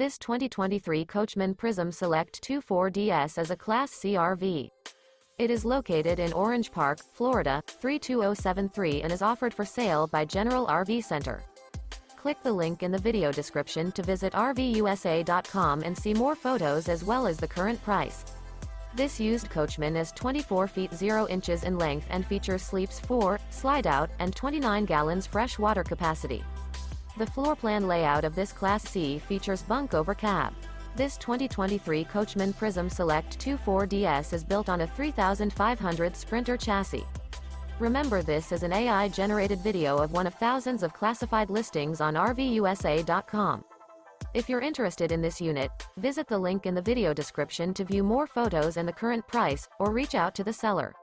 This 2023 Coachmen Prism Select 24DS is a Class C RV. It is located in Orange Park, Florida, 32073 and is offered for sale by General RV Center. Click the link in the video description to visit RVUSA.com and see more photos as well as the current price. This used Coachman is 24 feet 0 inches in length and features sleeps 4, Slideout, and 29 gallons fresh water capacity. The floor plan layout of this Class C features Bunk Over Cab. This 2023 Coachmen Prism Select 24DS is built on a 3500 Sprinter chassis. Remember, this is an AI-generated video of one of thousands of classified listings on RVUSA.com. If you're interested in this unit, visit the link in the video description to view more photos and the current price, or reach out to the seller.